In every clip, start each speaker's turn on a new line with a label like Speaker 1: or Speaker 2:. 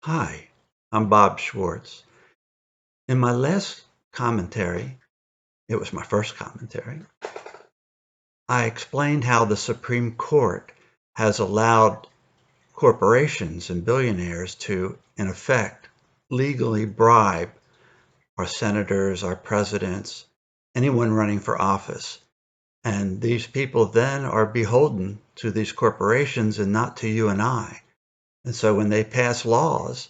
Speaker 1: Hi, I'm Bob Schwartz. In my last commentary, it was my first commentary, I explained how the Supreme Court has allowed corporations and billionaires to, in effect, legally bribe our senators, our presidents, anyone running for office. And these people then are beholden to these corporations and not to you and I. And so when they pass laws,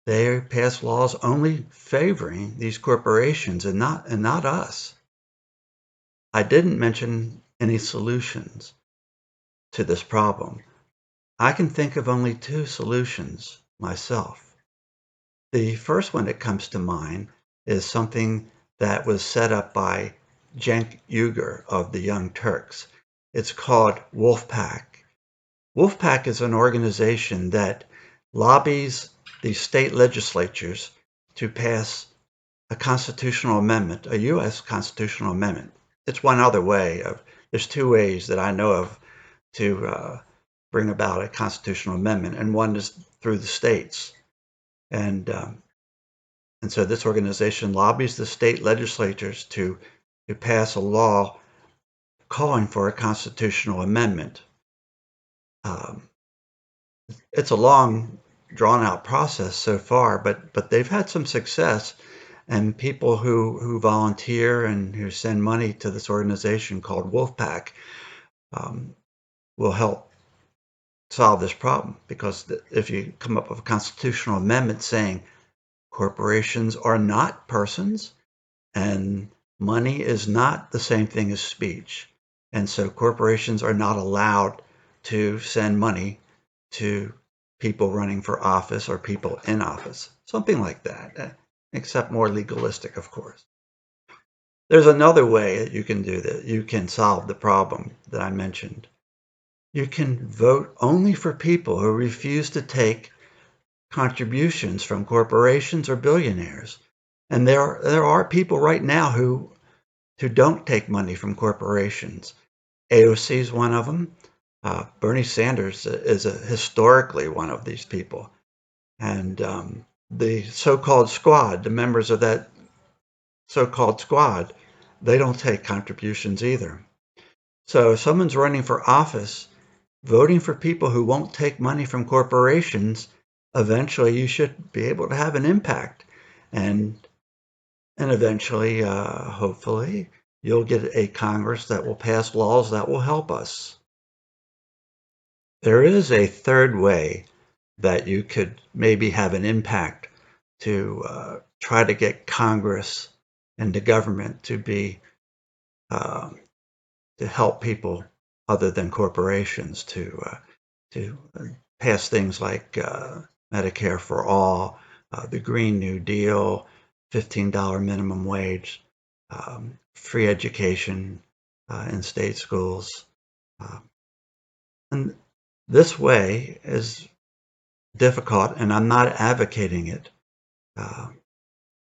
Speaker 1: they pass laws only favoring these corporations and not us. I didn't mention any solutions to this problem. I can think of only two solutions myself. The first one that comes to mind is something that was set up by Cenk Uygur of the Young Turks. It's called Wolfpack. Wolfpack is an organization that lobbies the state legislatures to pass a constitutional amendment, a U.S. constitutional amendment. It's one other way there's two ways that I know of to bring about a constitutional amendment, and one is through the states. And so this organization lobbies the state legislatures to pass a law calling for a constitutional amendment. It's a long, drawn-out process so far, but they've had some success, and people who volunteer and who send money to this organization called Wolfpack will help solve this problem, because if you come up with a constitutional amendment saying corporations are not persons and money is not the same thing as speech, and so corporations are not allowed to send money to people running for office or people in office, something like that, except more legalistic, of course. There's another way that you can do that. You can solve the problem that I mentioned. You can vote only for people who refuse to take contributions from corporations or billionaires. And there are people right now who don't take money from corporations. AOC is one of them. Bernie Sanders is historically one of these people. And the so-called squad, the members of that so-called squad, they don't take contributions either. So if someone's running for office, voting for people who won't take money from corporations, eventually you should be able to have an impact. And eventually, hopefully, you'll get a Congress that will pass laws that will help us. There is a third way that you could maybe have an impact to try to get Congress and the government to be to help people other than corporations to pass things like Medicare for all, the Green New Deal, $15 minimum wage, free education in state schools. And this way is difficult, and I'm not advocating it.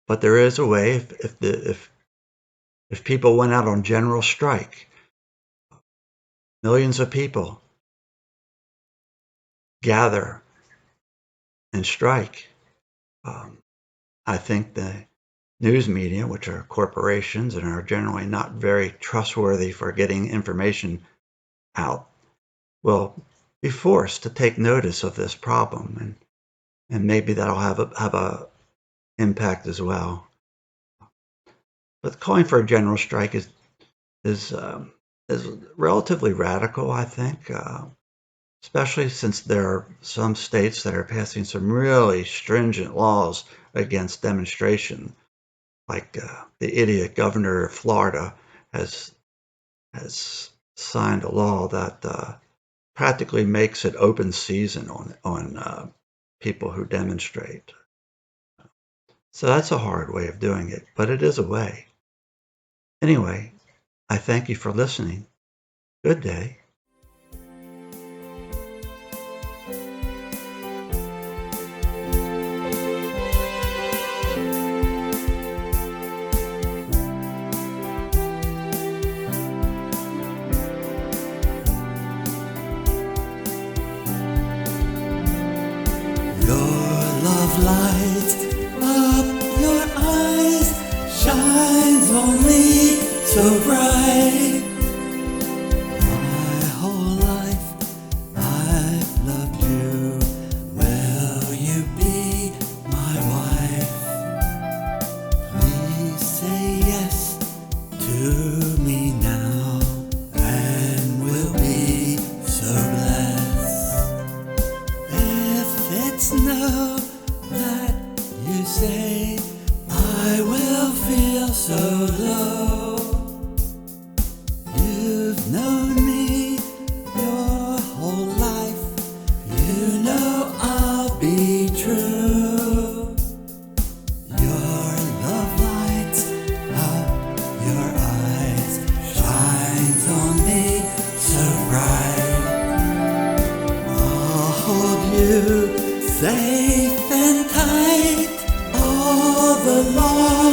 Speaker 1: But there is a way if people went out on general strike, millions of people gather and strike. I think the news media, which are corporations and are generally not very trustworthy for getting information out, will be forced to take notice of this problem, and maybe that'll have a impact as well. But calling for a general strike is relatively radical, I think, especially since there are some states that are passing some really stringent laws against demonstration, like the idiot governor of Florida has signed a law that practically makes it open season on people who demonstrate. So that's a hard way of doing it, but it is a way. Anyway, I thank you for listening. Good day. Your love
Speaker 2: love lights up your eyes shines on me so bright. My whole life I've loved you. Will you be my wife? Please say yes to me now, and we'll be so blessed. If it's no that you say, I will feel so low. You've known me your whole life. You know I'll be true. Your love lights up your eyes, shines on me so bright. I'll hold you safe and tight all the long